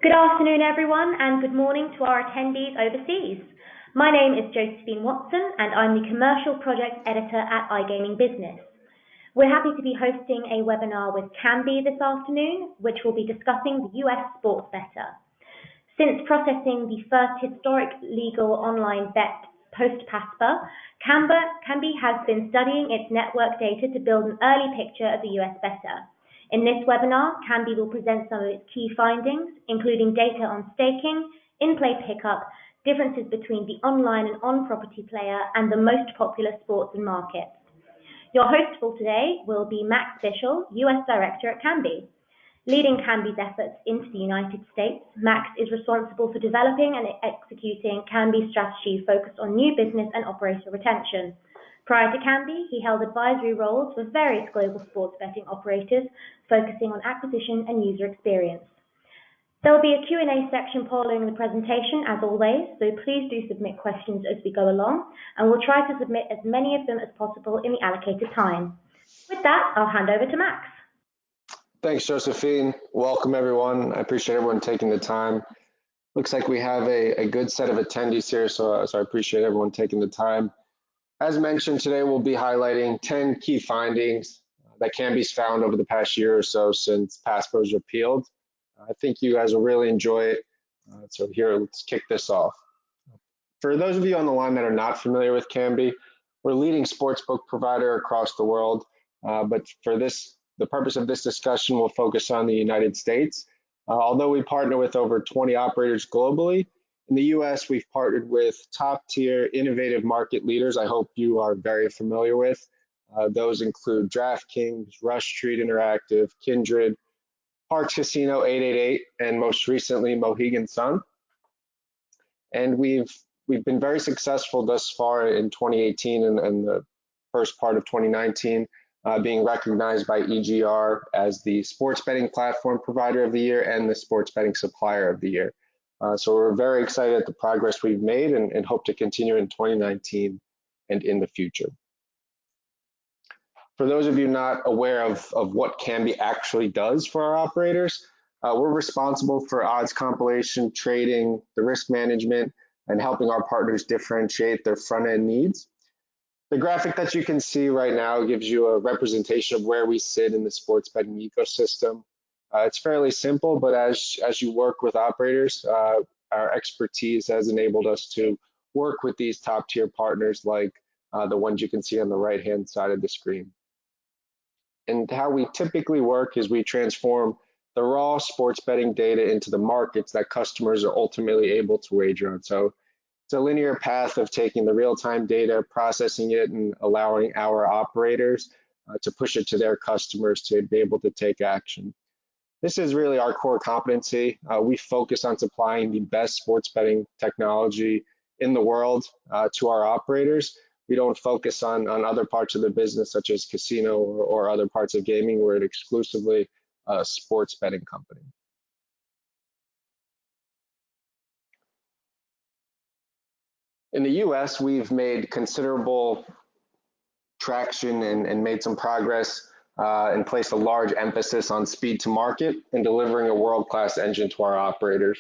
Good afternoon, everyone, and good morning to our attendees overseas. My name is Josephine Watson, and I'm the Commercial Project Editor at iGaming Business. We're happy to be hosting a webinar with Kambi this afternoon, which will be discussing the US sports bettor. Since processing the first historic legal online bet post-PASPA, Kambi has been studying its network data to build an early picture of the US bettor. In this webinar, Kambi will present some of its key findings, including data on staking, in-play pickup, differences between the online and on-property player, and the most popular sports and markets. Your host for today will be Max Fischel, US Director at Kambi. Leading Kambi's efforts into the United States, Max is responsible for developing and executing Kambi's strategy focused on new business and operator retention. Prior to Kambi, he held advisory roles with various global sports betting operators, focusing on acquisition and user experience. There will be a Q&A section following the presentation, as always, so please do submit questions as we go along, and we'll try to submit as many of them as possible in the allocated time. With that, I'll hand over to Max. Thanks, Josephine. Welcome, everyone. I appreciate everyone taking the time. Looks like we have a good set of attendees here, so I appreciate everyone taking the time. As mentioned, today we'll be highlighting 10 key findings that Kambi's found over the past year or so since PASPA was repealed. I think you guys will really enjoy it. So here, let's kick this off. For those of you on the line that are not familiar with Kambi, we're a leading sportsbook provider across the world, but for the purpose of this discussion, we'll focus on the United States. Although we partner with over 20 operators globally, in the US, we've partnered with top-tier innovative market leaders I hope you are very familiar with. Those include DraftKings, Rush Street Interactive, Kindred, Parx Casino 888, and most recently Mohegan Sun. And we've been very successful thus far in 2018 and the first part of 2019, being recognized by EGR as the Sports Betting Platform Provider of the Year and the Sports Betting Supplier of the Year. So we're very excited at the progress we've made and hope to continue in 2019 and in the future. For those of you not aware of what Kambi actually does for our operators, we're responsible for odds compilation, trading, the risk management, and helping our partners differentiate their front-end needs. The graphic that you can see right now gives you a representation of where we sit in the sports betting ecosystem. It's fairly simple, but as you work with operators, our expertise has enabled us to work with these top-tier partners like the ones you can see on the right-hand side of the screen. And how we typically work is we transform the raw sports betting data into the markets that customers are ultimately able to wager on. So it's a linear path of taking the real-time data, processing it, and allowing our operators to push it to their customers to be able to take action. This is really our core competency. We focus on supplying the best sports betting technology in the world to our operators. We don't focus on other parts of the business, such as casino or other parts of gaming. We're exclusively a sports betting company. In the US, we've made considerable traction and made some progress and placed a large emphasis on speed to market and delivering a world-class engine to our operators.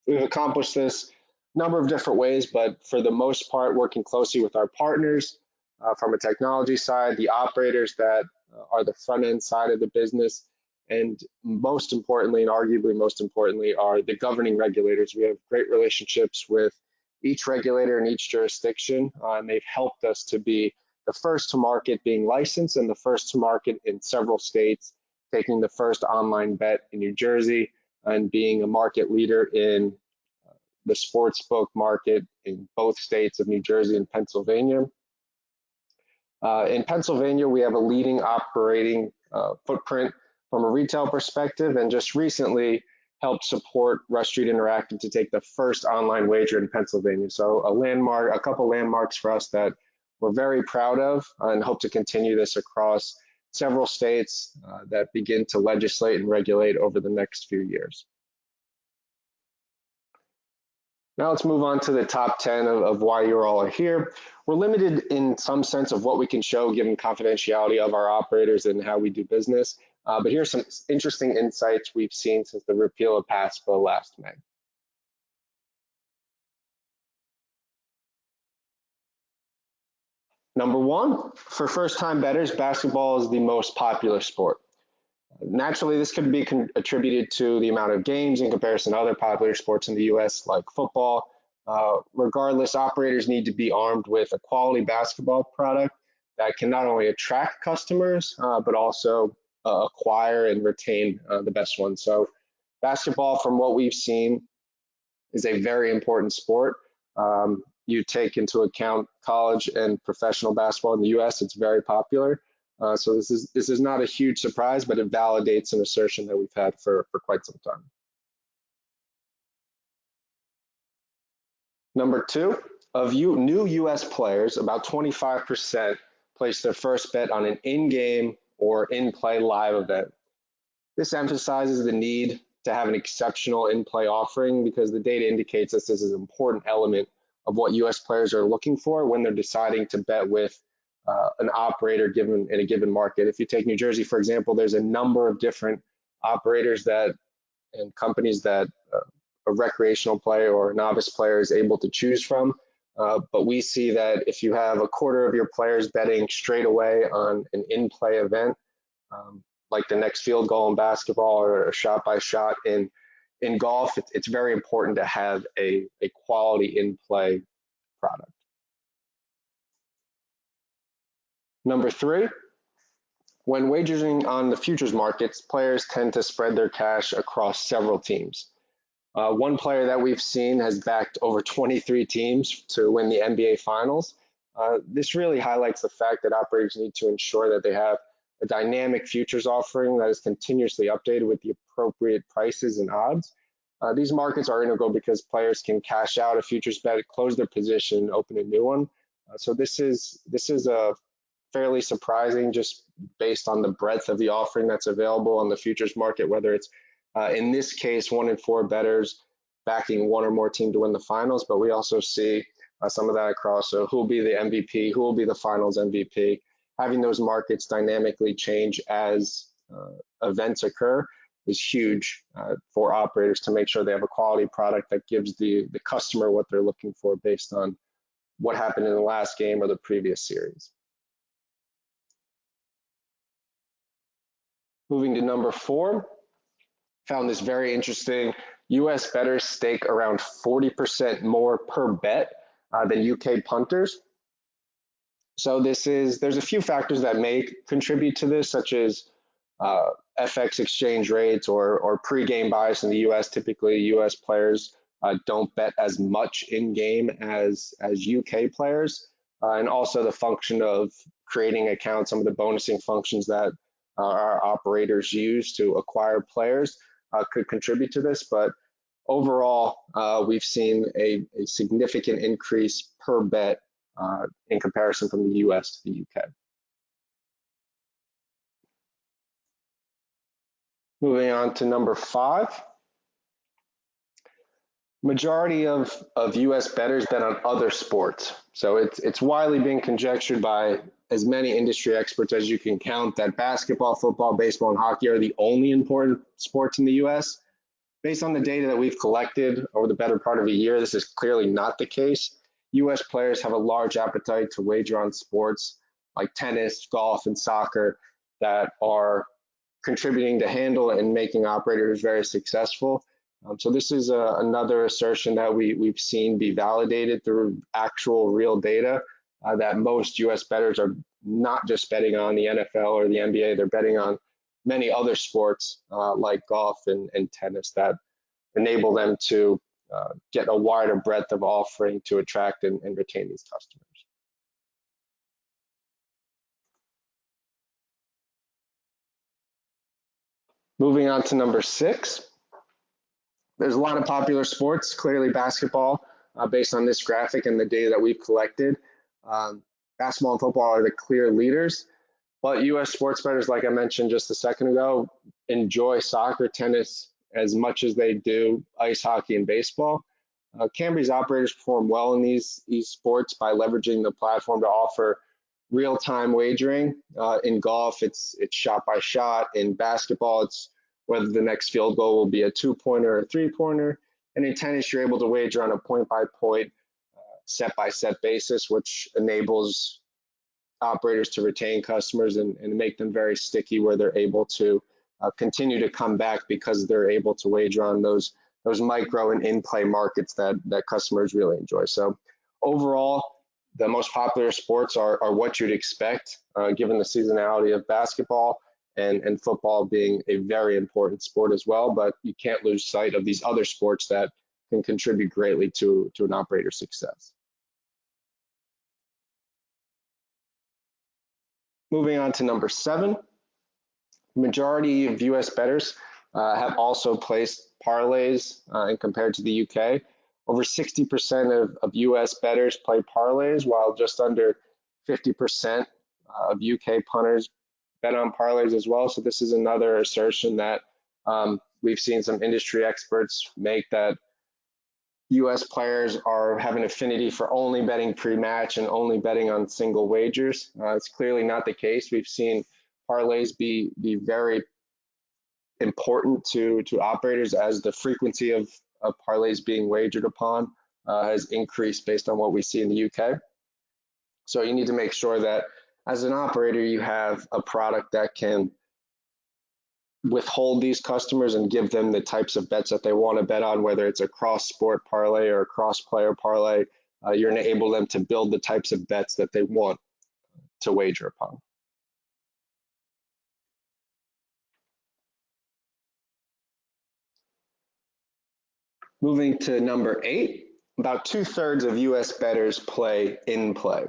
We've accomplished this a number of different ways, but for the most part, working closely with our partners from a technology side, the operators that are the front-end side of the business, and most importantly, and arguably most importantly, are the governing regulators. We have great relationships with each regulator in each jurisdiction, and they've helped us to be the first to market being licensed and the first to market in several states, taking the first online bet in New Jersey and being a market leader in the sportsbook market in both states of New Jersey and Pennsylvania. In Pennsylvania, we have a leading operating footprint from a retail perspective, and just recently helped support Rush Street Interactive to take the first online wager in Pennsylvania. So a couple landmarks for us that we're very proud of and hope to continue this across several states that begin to legislate and regulate over the next few years. Now let's move on to the top 10 of why you all are here. We're limited in some sense of what we can show given confidentiality of our operators and how we do business. But here's some interesting insights we've seen since the repeal of PASPA last May. Number one, for first-time bettors, basketball is the most popular sport. Naturally, this could be attributed to the amount of games in comparison to other popular sports in the US like football. Regardless, operators need to be armed with a quality basketball product that can not only attract customers, but also acquire and retain the best ones. So basketball, from what we've seen, is a very important sport. You take into account college and professional basketball in the US, it's very popular. So this is not a huge surprise, but it validates an assertion that we've had for quite some time. Number two, of new US players, about 25% place their first bet on an in-game or in-play live event. This emphasizes the need to have an exceptional in-play offering because the data indicates this is an important element of what US players are looking for when they're deciding to bet with an operator given in a given market. If you take New Jersey, for example, there's a number of different operators that and companies that a recreational player or a novice player is able to choose from. But we see that if you have a quarter of your players betting straight away on an in-play event, like the next field goal in basketball or a shot by shot in golf, it's very important to have a quality in-play product. Number three, when wagering on the futures markets, players tend to spread their cash across several teams. One player that we've seen has backed over 23 teams to win the NBA Finals. This really highlights the fact that operators need to ensure that they have a dynamic futures offering that is continuously updated with the appropriate prices and odds. These markets are integral because players can cash out a futures bet, close their position, and open a new one. So this is a fairly surprising just based on the breadth of the offering that's available on the futures market, whether it's in this case 1 in 4 bettors backing one or more team to win the finals, but we also see some of that across. So who will be the MVP, who will be the finals MVP, having those markets dynamically change as events occur is huge for operators to make sure they have a quality product that gives the customer what they're looking for based on what happened in the last game or the previous series. Moving to number 4, found this very interesting. US bettors stake around 40% more per bet than UK punters. So there's a few factors that may contribute to this, such as FX exchange rates or pre-game bias in the US. Typically, US players don't bet as much in game as UK players, and also the function of creating accounts, some of the bonusing functions that our operators use to acquire players could contribute to this. But overall, we've seen a significant increase per bet in comparison from the US to the UK. Moving on to number 5. Majority of US bettors bet on other sports. So it's widely being conjectured by as many industry experts as you can count that basketball, football, baseball, and hockey are the only important sports in the US. Based on the data that we've collected over the better part of a year, this is clearly not the case. US players have a large appetite to wager on sports like tennis, golf, and soccer that are contributing to handle and making operators very successful. So this is another assertion that we've seen be validated through actual real data that most US bettors are not just betting on the NFL or the NBA, they're betting on many other sports like golf and tennis that enable them to get a wider breadth of offering to attract and retain these customers. Moving on to number 6. There's a lot of popular sports, clearly basketball, based on this graphic and the data that we've collected. Basketball and football are the clear leaders, but US sports bettors, like I mentioned just a second ago, enjoy soccer, tennis as much as they do ice hockey and baseball. Kambi's operators perform well in these sports by leveraging the platform to offer real-time wagering. In golf, it's shot by shot. In basketball, it's whether the next field goal will be a two-pointer or a three-pointer. And in tennis, you're able to wager on a point-by-point, set-by-set basis, which enables operators to retain customers and make them very sticky, where they're able to continue to come back because they're able to wager on those micro and in-play markets that customers really enjoy. So overall, the most popular sports are what you'd expect, given the seasonality of basketball and football being a very important sport as well. But you can't lose sight of these other sports that can contribute greatly to an operator's success. Moving on to number 7, majority of US bettors have also placed parlays and compared to the UK. Over 60% of US bettors play parlays, while just under 50% of UK punters bet on parlays as well. So this is another assertion that we've seen some industry experts make, that US players have an affinity for only betting pre-match and only betting on single wagers. It's clearly not the case. We've seen parlays be very important to operators, as the frequency of parlays being wagered upon has increased based on what we see in the UK. So you need to make sure that as an operator, you have a product that can withhold these customers and give them the types of bets that they want to bet on, whether it's a cross-sport parlay or a cross-player parlay. You're going to enable them to build the types of bets that they want to wager upon. Moving to number 8, about 2/3 of US bettors play in play.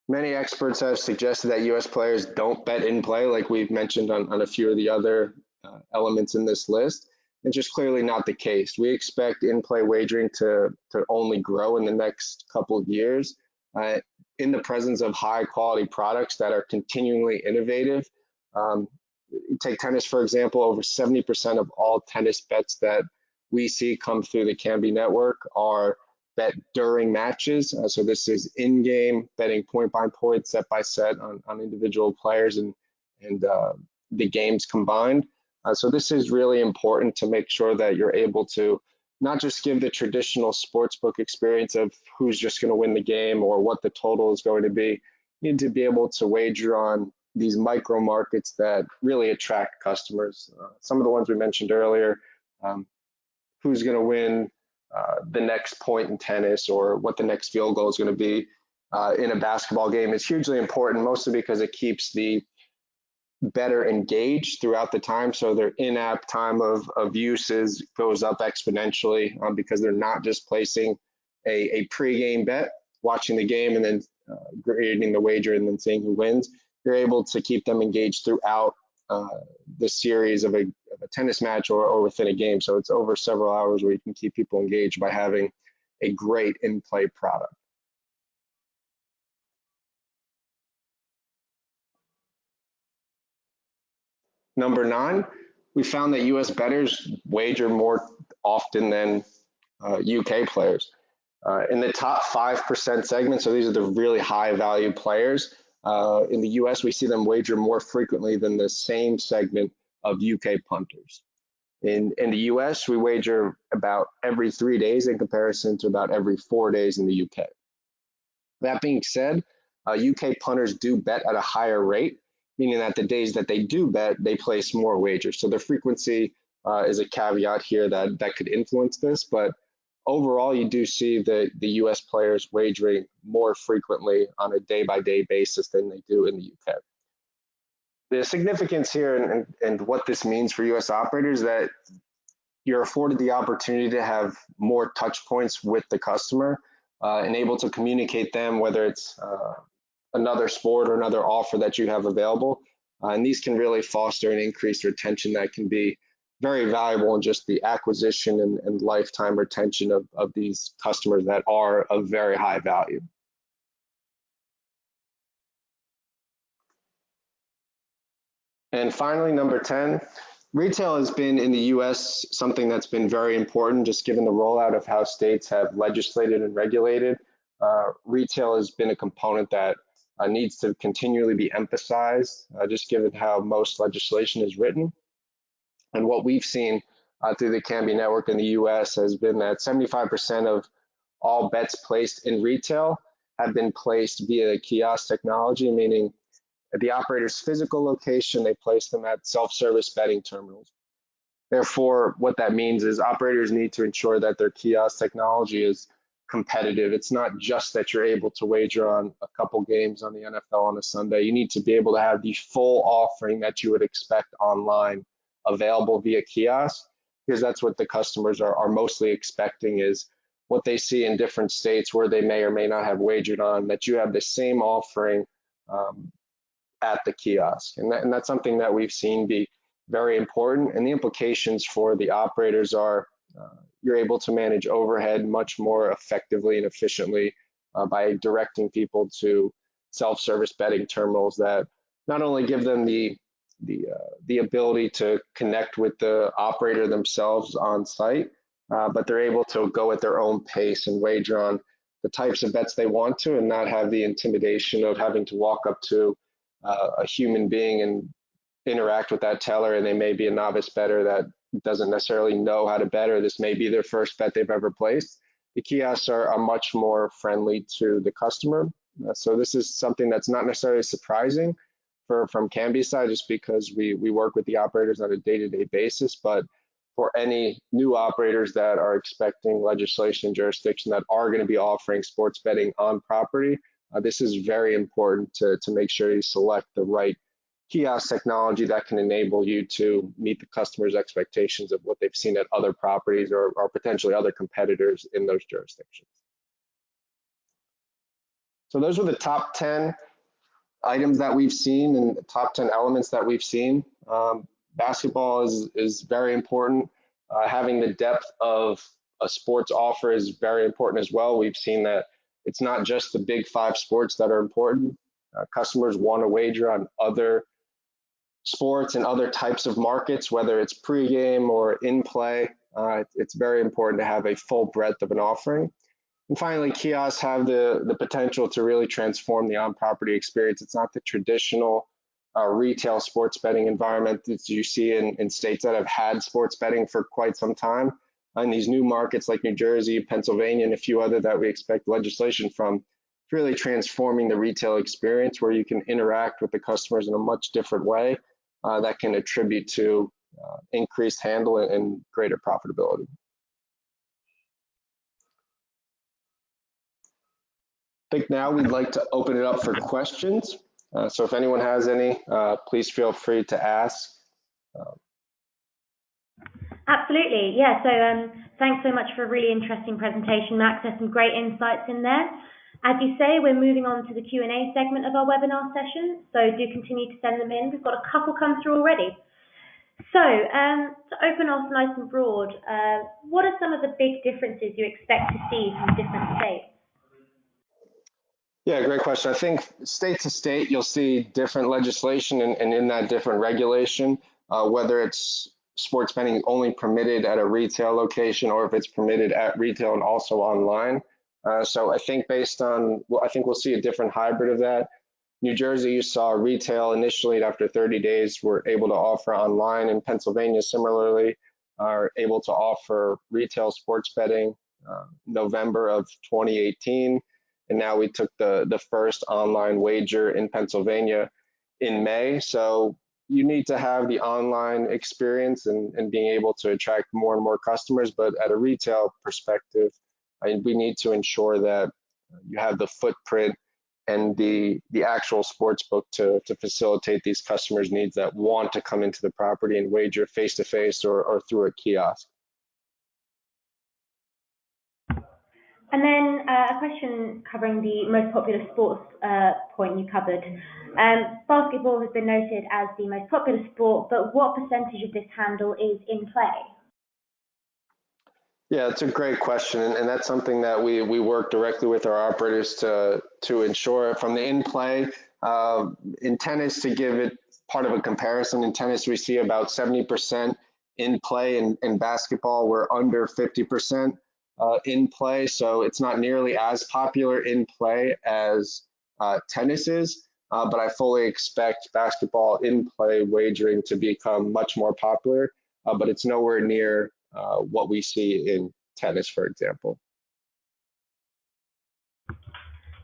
Many experts have suggested that US players don't bet in play, like we've mentioned on a few of the other elements in this list. It's just clearly not the case. We expect in-play wagering to only grow in the next couple of years in the presence of high-quality products that are continually innovative. Take tennis, for example. Over 70% of all tennis bets that we see come through the Kambi network are bet during matches. So this is in-game betting, point by point, set by set on individual players and the games combined. So this is really important to make sure that you're able to not just give the traditional sportsbook experience of who's just going to win the game or what the total is going to be. You need to be able to wager on these micro markets that really attract customers. Some of the ones we mentioned earlier, who's going to win the next point in tennis, or what the next field goal is going to be in a basketball game, is hugely important, mostly because it keeps the bettor engaged throughout the time. So their in-app time of use goes up exponentially because they're not just placing a pre-game bet, watching the game, and then creating the wager and then seeing who wins. You're able to keep them engaged throughout the series of a tennis match or within a game. So it's over several hours where you can keep people engaged by having a great in-play product. Number 9, we found that US bettors wager more often than UK players. In the top 5% segment, so these are the really high value players, in the US, we see them wager more frequently than the same segment of UK punters. In the US, we wager about every 3 days in comparison to about every 4 days in the UK. That being said, UK punters do bet at a higher rate, meaning that the days that they do bet, they place more wagers. So their frequency is a caveat here that could influence this, but overall, you do see the US players wagering more frequently on a day-by-day basis than they do in the UK. The significance here and what this means for US operators is that you're afforded the opportunity to have more touch points with the customer and able to communicate them, whether it's another sport or another offer that you have available. And these can really foster and increase retention that can be very valuable in just the acquisition and lifetime retention of these customers that are of very high value. And finally, number 10, Retail has been in the US something that's been very important, just given the rollout of how states have legislated and regulated. Retail has been a component that needs to continually be emphasized, just given how most legislation is written. And what we've seen through the Kambi network in the US has been that 75% of all bets placed in retail have been placed via kiosk technology, meaning at the operator's physical location, they place them at self-service betting terminals. Therefore, what that means is operators need to ensure that their kiosk technology is competitive. It's not just that you're able to wager on a couple games on the NFL on a Sunday. You need to be able to have the full offering that you would expect online available via kiosk, because that's what the customers are mostly expecting, is what they see in different states where they may or may not have wagered on, that you have the same offering at the kiosk. And that's something that we've seen be very important. And the implications for the operators are you're able to manage overhead much more effectively and efficiently by directing people to self-service betting terminals that not only give them the ability to connect with the operator themselves on site, but they're able to go at their own pace and wager on the types of bets they want to, and not have the intimidation of having to walk up to a human being and interact with that teller, and they may be a novice bettor that doesn't necessarily know how to bet, or this may be their first bet they've ever placed. The kiosks are much more friendly to the customer. So this is something that's not necessarily surprising from Kambi's side, just because we work with the operators on a day-to-day basis. But for any new operators that are expecting legislation and jurisdiction that are going to be offering sports betting on property, this is very important to make sure you select the right kiosk technology that can enable you to meet the customer's expectations of what they've seen at other properties or potentially other competitors in those jurisdictions. So those were the top 10 items that we've seen and the top 10 elements that we've seen. Basketball is very important. Having the depth of a sports offer is very important as well. We've seen that it's not just the big 5 sports that are important. Customers want to wager on other sports and other types of markets, whether it's pregame or in play. It's very important to have a full breadth of an offering. And finally, kiosks have the potential to really transform the on-property experience. It's not the traditional retail sports betting environment that you see in states that have had sports betting for quite some time. And these new markets like New Jersey, Pennsylvania, and a few other that we expect legislation from, really transforming the retail experience where you can interact with the customers in a much different way that can attribute to increased handle and greater profitability. I think now we'd like to open it up for questions. So if anyone has any, please feel free to ask. Absolutely, yeah. So thanks so much for a really interesting presentation, Max. There's some great insights in there. As you say, we're moving on to the Q&A segment of our webinar session, so do continue to send them in. We've got a couple come through already. So to open off nice and broad, what are some of the big differences you expect to see from different states? Yeah, great question. I think state to state, you'll see different legislation and in that different regulation, whether it's sports betting only permitted at a retail location or if it's permitted at retail and also online. So I think based on, well, I think we'll see a different hybrid of that. New Jersey, you saw retail initially, after 30 days, were able to offer online. In Pennsylvania, similarly, are able to offer retail sports betting November of 2018. And now we took the first online wager in Pennsylvania in May. So you need to have the online experience and being able to attract more and more customers. But at a retail perspective, we need to ensure that you have the footprint and the actual sports book to facilitate these customers' needs that want to come into the property and wager face-to-face or through a kiosk. And then a question covering the most popular sports point you covered. Basketball has been noted as the most popular sport, but what percentage of this handle is in play? Yeah, it's a great question, and that's something that we work directly with our operators to ensure from the in play. Intent is to give it part of a comparison, in tennis, we see about 70% in play. In basketball, we're under 50% in play. So it's not nearly as popular in play as tennis is. But I fully expect basketball in play wagering to become much more popular, but it's nowhere near what we see in tennis, for example.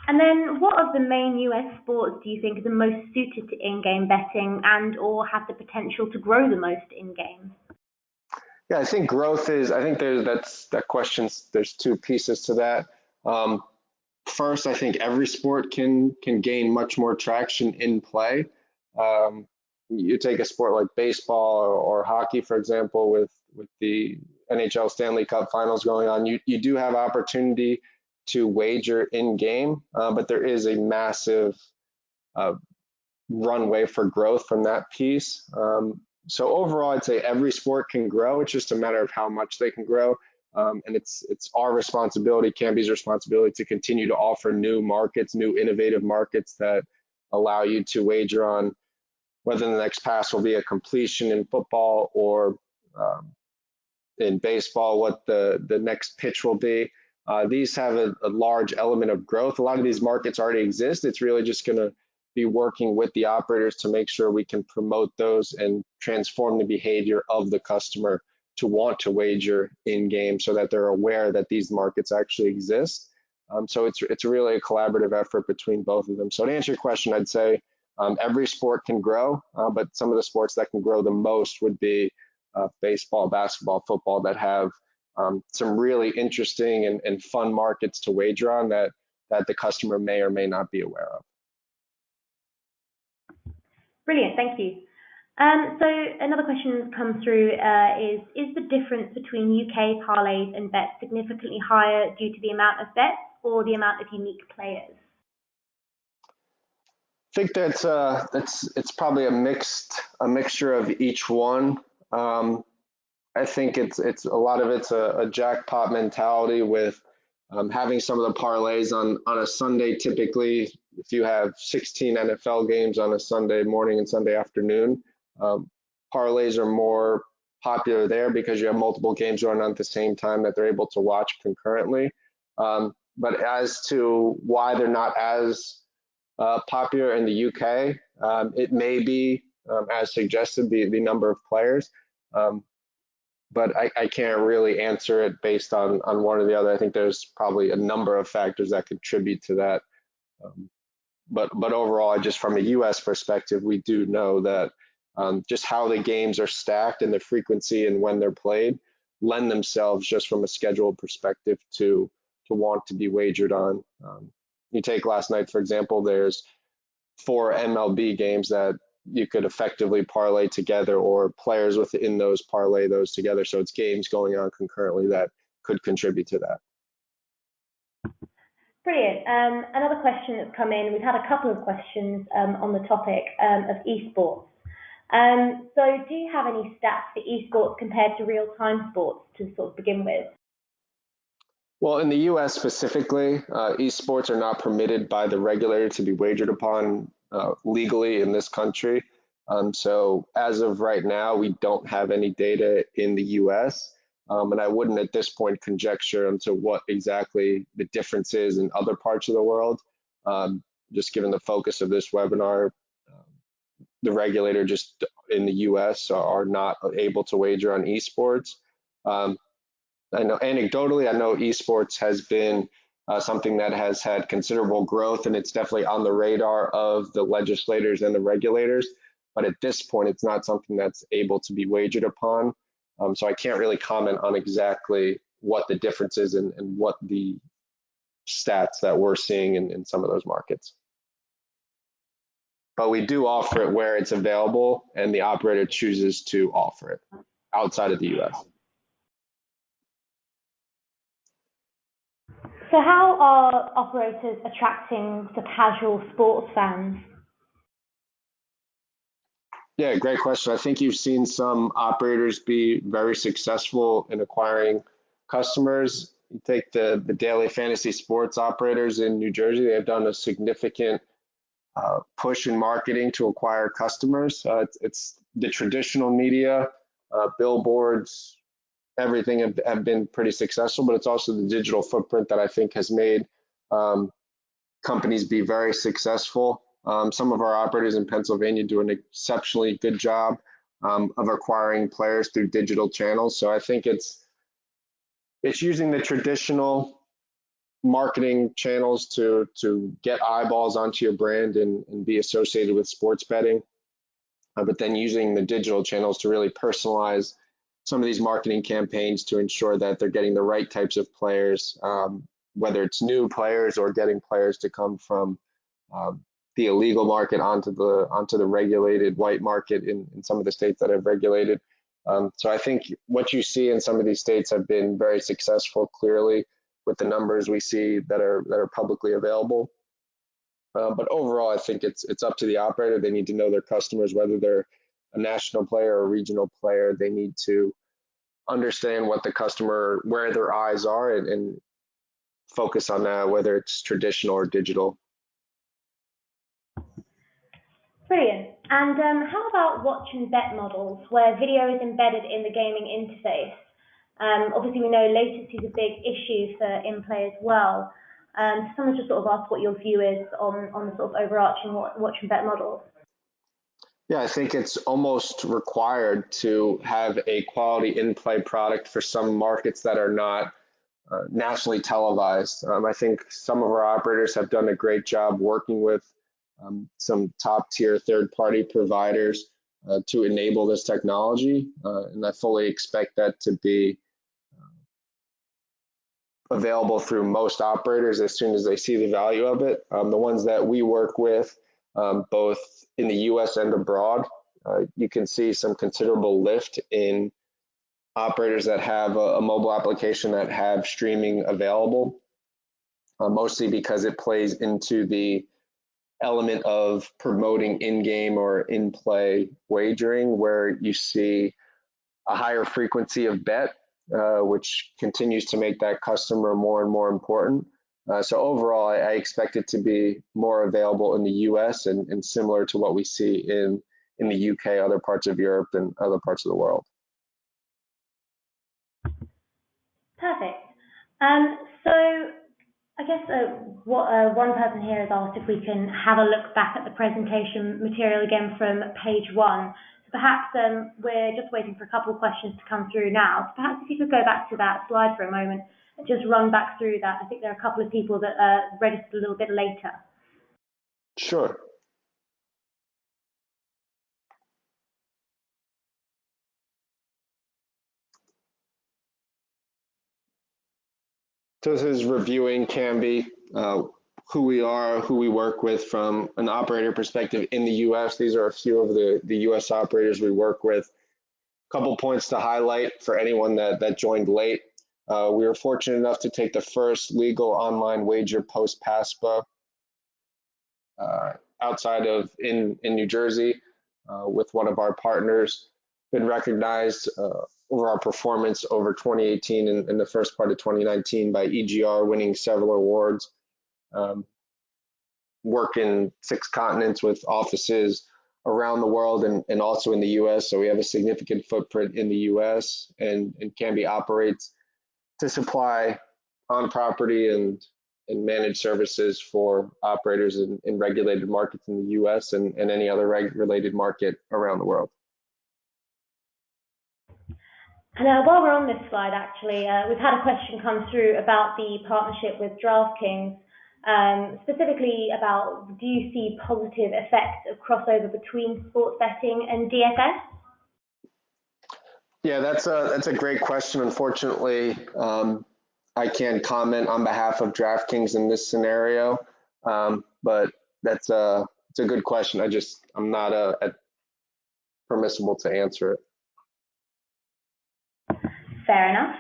And then what of the main US sports do you think are the most suited to in-game betting and or have the potential to grow the most in-game? Yeah, I think growth is, I think that question's, there's two pieces to that. First, I think every sport can gain much more traction in play. You take a sport like baseball or hockey, for example, with the NHL Stanley Cup Finals going on, you do have opportunity to wager in game, but there is a massive runway for growth from that piece. So overall, I'd say every sport can grow. It's just a matter of how much they can grow. And it's our responsibility, Kambi's responsibility, to continue to offer new markets, new innovative markets that allow you to wager on whether the next pass will be a completion in football or in baseball, what the next pitch will be. These have a large element of growth. A lot of these markets already exist. It's really just going to be working with the operators to make sure we can promote those and transform the behavior of the customer to want to wager in game so that they're aware that these markets actually exist. So it's really a collaborative effort between both of them. So to answer your question, I'd say every sport can grow, but some of the sports that can grow the most would be baseball, basketball, football, that have some really interesting and fun markets to wager on that the customer may or may not be aware of. Brilliant, thank you. So another question that's come through is the difference between UK parlays and bets significantly higher due to the amount of bets or the amount of unique players? I think it's probably a mixture of each one. I think it's a lot of it's a jackpot mentality with having some of the parlays on a Sunday. Typically, if you have 16 NFL games on a Sunday morning and Sunday afternoon, parlays are more popular there because you have multiple games going on at the same time that they're able to watch concurrently. But as to why they're not as popular in the UK, it may be, as suggested, the number of players. But I can't really answer it based on one or the other. I think there's probably a number of factors that contribute to that. But overall, just from a US perspective, we do know that just how the games are stacked and the frequency and when they're played lend themselves, just from a schedule perspective, to want to be wagered on. You take last night, for example, there's 4 MLB games that you could effectively parlay together, or players within those parlay those together. So it's games going on concurrently that could contribute to that. Brilliant. Another question that's come in, we've had a couple of questions on the topic of esports. So do you have any stats for esports compared to real-time sports to sort of begin with? Well, in the US specifically, esports are not permitted by the regulator to be wagered upon legally in this country. So as of right now, we don't have any data in the US. And I wouldn't at this point conjecture into what exactly the difference is in other parts of the world. Just given the focus of this webinar, the regulator just in the US are not able to wager on esports. I know anecdotally, I know esports has been something that has had considerable growth, and it's definitely on the radar of the legislators and the regulators. But at this point, it's not something that's able to be wagered upon. So I can't really comment on exactly what the difference is and what the stats that we're seeing in some of those markets. But we do offer it where it's available and the operator chooses to offer it outside of the US. So how are operators attracting the casual sports fans? Yeah, great question. I think you've seen some operators be very successful in acquiring customers. You take the daily fantasy sports operators in New Jersey, they've done a significant push in marketing to acquire customers. It's the traditional media, billboards, everything have been pretty successful, but it's also the digital footprint that I think has made companies be very successful. Some of our operators in Pennsylvania do an exceptionally good job of acquiring players through digital channels. So I think it's using the traditional marketing channels to get eyeballs onto your brand and be associated with sports betting, but then using the digital channels to really personalize some of these marketing campaigns to ensure that they're getting the right types of players, whether it's new players or getting players to come from the illegal market onto the regulated white market in some of the states that have regulated. So I think what you see in some of these states have been very successful, clearly, with the numbers we see that are publicly available. But overall, I think it's up to the operator. They need to know their customers, whether they're a national player or a regional player. They need to understand what the customer, where their eyes are, and focus on that, whether it's traditional or digital. Brilliant. And how about watch and bet models where video is embedded in the gaming interface? Obviously, we know latency is a big issue for in-play as well. Someone just sort of asked what your view is on the sort of overarching watch and bet models. Yeah, I think it's almost required to have a quality in-play product for some markets that are not nationally televised. I think some of our operators have done a great job working with some top-tier third-party providers to enable this technology, and I fully expect that to be available through most operators as soon as they see the value of it. The ones that we work with, both in the US and abroad, you can see some considerable lift in operators that have a mobile application that have streaming available, mostly because it plays into the element of promoting in-game or in-play wagering, where you see a higher frequency of bet, which continues to make that customer more and more important. So overall, I expect it to be more available in the US and similar to what we see in the UK, other parts of Europe, and other parts of the world. Perfect. So I guess one person here has asked if we can have a look back at the presentation material again from page 1. So perhaps we're just waiting for a couple of questions to come through now. So perhaps if you could go back to that slide for a moment and just run back through that. I think there are a couple of people that registered a little bit later. Sure. So this is reviewing Kambi, who we are, who we work with from an operator perspective in the US. These are a few of the US operators we work with. A couple points to highlight for anyone that joined late. We were fortunate enough to take the first legal online wager post-PASPA outside of in New Jersey with one of our partners. Been recognized over our performance over 2018 and the first part of 2019 by EGR, winning several awards. Work in 6 continents with offices around the world and also in the US. So we have a significant footprint in the US, and Kambi operates to supply on property and managed services for operators in regulated markets in the US and any other related market around the world. And while we're on this slide, actually, we've had a question come through about the partnership with DraftKings, specifically about, do you see positive effects of crossover between sports betting and DFS? Yeah, that's a great question. Unfortunately, I can't comment on behalf of DraftKings in this scenario, but it's a good question. I'm not permissible to answer it. Fair enough.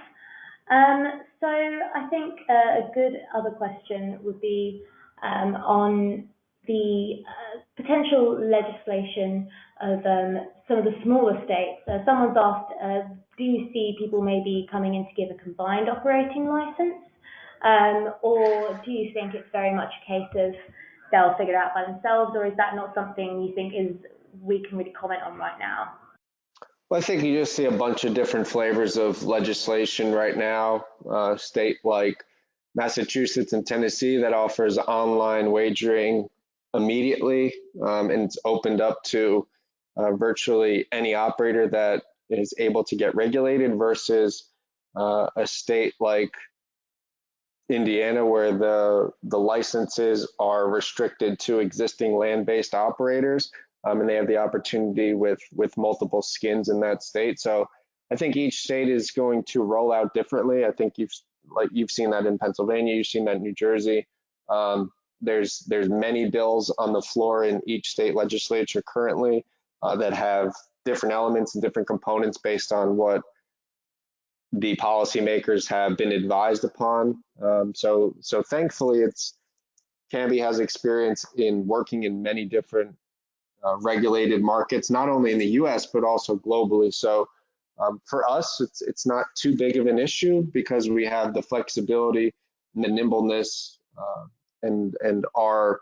So I think a good other question would be on the potential legislation of some of the smaller states. Someone's asked, do you see people maybe coming in to give a combined operating license? Or do you think it's very much a case of they'll figure it out by themselves, or is that not something you think we can really comment on right now? Well, I think you just see a bunch of different flavors of legislation right now. State like Massachusetts and Tennessee that offers online wagering immediately, and it's opened up to virtually any operator that is able to get regulated versus a state like Indiana where the licenses are restricted to existing land-based operators, and they have the opportunity with multiple skins in that state. So I think each state is going to roll out differently. I think you've seen that in Pennsylvania, you've seen that in New Jersey. There's many bills on the floor in each state legislature currently that have different elements and different components based on what the policymakers have been advised upon. So thankfully, Kambi has experience in working in many different regulated markets, not only in the U.S. but also globally. So for us, it's not too big of an issue because we have the flexibility and the nimbleness, and our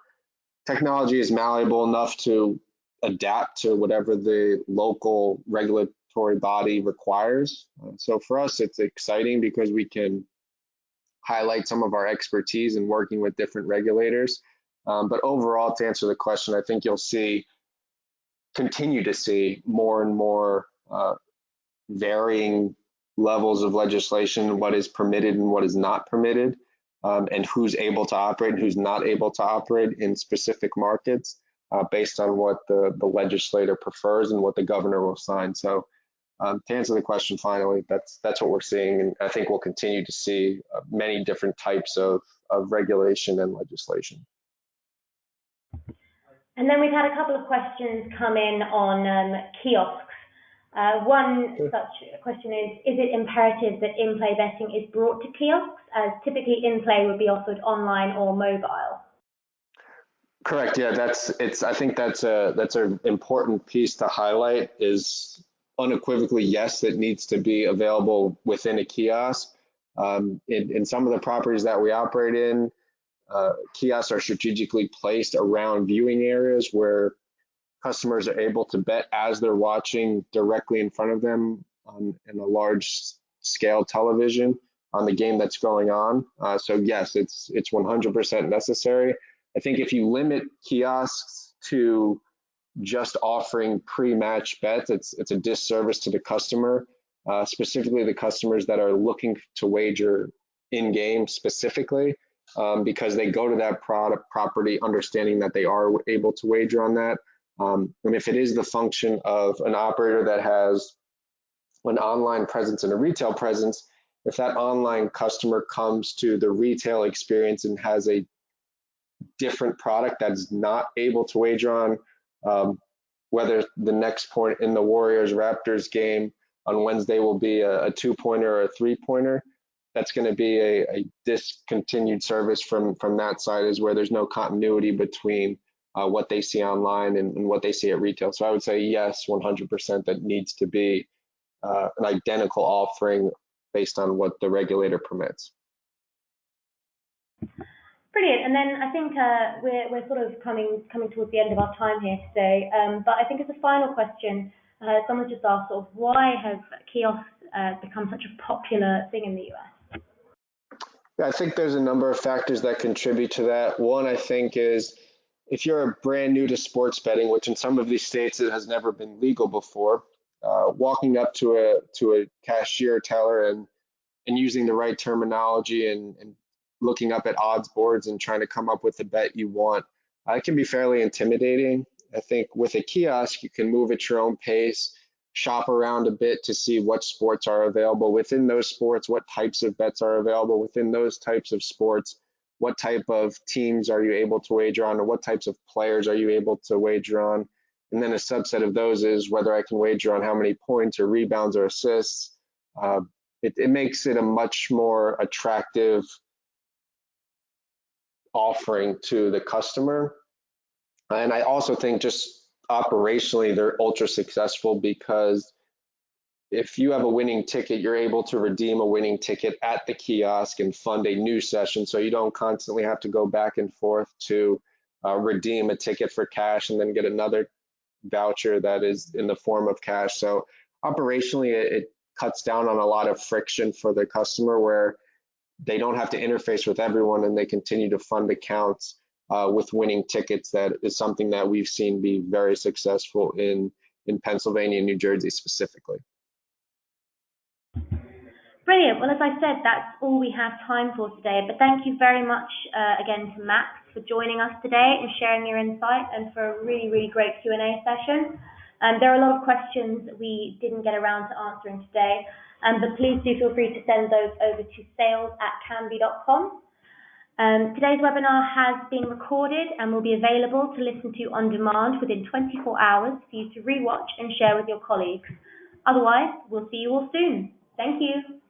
technology is malleable enough to adapt to whatever the local regulatory body requires. So for us, it's exciting because we can highlight some of our expertise in working with different regulators. But overall, to answer the question, I think you'll continue to see more and more varying levels of legislation, what is permitted and what is not permitted, and who's able to operate and who's not able to operate in specific markets based on what the legislator prefers and what the governor will sign. So to answer the question finally, that's what we're seeing, and I think we'll continue to see many different types of regulation and legislation. And then we've had a couple of questions come in on kiosks. One such question is it imperative that in-play betting is brought to kiosks, as typically in-play would be offered online or mobile? Correct. Yeah, I think that's an important piece to highlight. Is unequivocally yes, it needs to be available within a kiosk. In some of the properties that we operate in, kiosks are strategically placed around viewing areas where customers are able to bet as they're watching directly in front of them in a large scale television on the game that's going on. So yes, it's 100% necessary. I think if you limit kiosks to just offering pre-match bets, it's a disservice to the customer, specifically the customers that are looking to wager in-game specifically, because they go to that property understanding that they are able to wager on that. And if it is the function of an operator that has an online presence and a retail presence, if that online customer comes to the retail experience and has a different product that's not able to wager on, whether the next point in the Warriors-Raptors game on Wednesday will be a two-pointer or a three-pointer, that's going to be a discontinued service from that side, is where there's no continuity between what they see online and what they see at retail. So I would say yes, 100%, that needs to be an identical offering based on what the regulator permits. Brilliant. And then I think we're sort of coming towards the end of our time here today. But I think as a final question, someone just asked sort of why have kiosks become such a popular thing in the US? I think there's a number of factors that contribute to that. One, I think, is if you're brand new to sports betting, which in some of these states it has never been legal before, walking up to a cashier teller and using the right terminology and looking up at odds boards and trying to come up with the bet you want, it can be fairly intimidating. I think with a kiosk, you can move at your own pace, shop around a bit to see what sports are available within those sports, what types of bets are available within those types of sports, what type of teams are you able to wager on, or what types of players are you able to wager on. And then a subset of those is whether I can wager on how many points or rebounds or assists. It makes it a much more attractive offering to the customer. And I also think just operationally, they're ultra successful because if you have a winning ticket, you're able to redeem a winning ticket at the kiosk and fund a new session. So you don't constantly have to go back and forth to redeem a ticket for cash and then get another voucher that is in the form of cash. So operationally, it cuts down on a lot of friction for the customer where they don't have to interface with everyone and they continue to fund accounts with winning tickets. That is something that we've seen be very successful in Pennsylvania and New Jersey specifically. Brilliant. Well, as I said, that's all we have time for today. But thank you very much again to Max for joining us today and sharing your insight, and for a really, really great Q&A session. There are a lot of questions that we didn't get around to answering today, but please do feel free to send those over to sales@kambi.com. Today's webinar has been recorded and will be available to listen to on demand within 24 hours for you to rewatch and share with your colleagues. Otherwise, we'll see you all soon. Thank you.